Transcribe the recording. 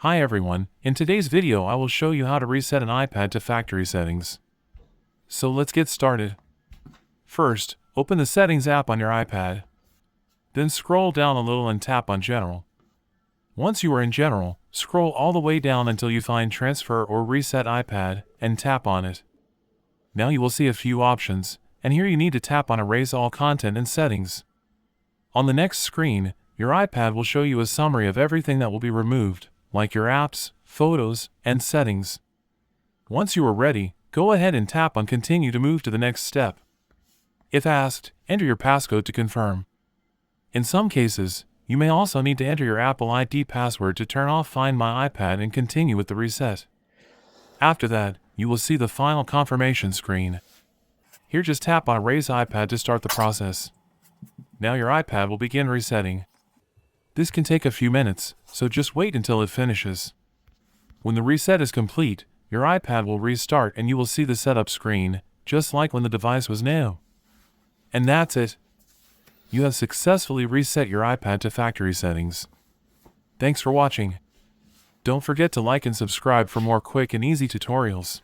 Hi everyone, in today's video I will show you how to reset an iPad to factory settings. So let's get started. First, open the Settings app on your iPad. Then scroll down a little and tap on General. Once you are in General, scroll all the way down until you find Transfer or Reset iPad and tap on it. Now you will see a few options, and here you need to tap on Erase All Content and Settings. On the next screen, your iPad will show you a summary of everything that will be removed, like your apps, photos, and settings. Once you are ready, go ahead and tap on Continue to move to the next step. If asked, enter your passcode to confirm. In some cases, you may also need to enter your Apple ID password to turn off Find My iPad and continue with the reset. After that, you will see the final confirmation screen. Here just tap on Erase iPad to start the process. Now your iPad will begin resetting. This can take a few minutes, so just wait until it finishes. When the reset is complete, your iPad will restart and you will see the setup screen, just like when the device was new. And that's it. You have successfully reset your iPad to factory settings. Thanks for watching. Don't forget to like and subscribe for more quick and easy tutorials.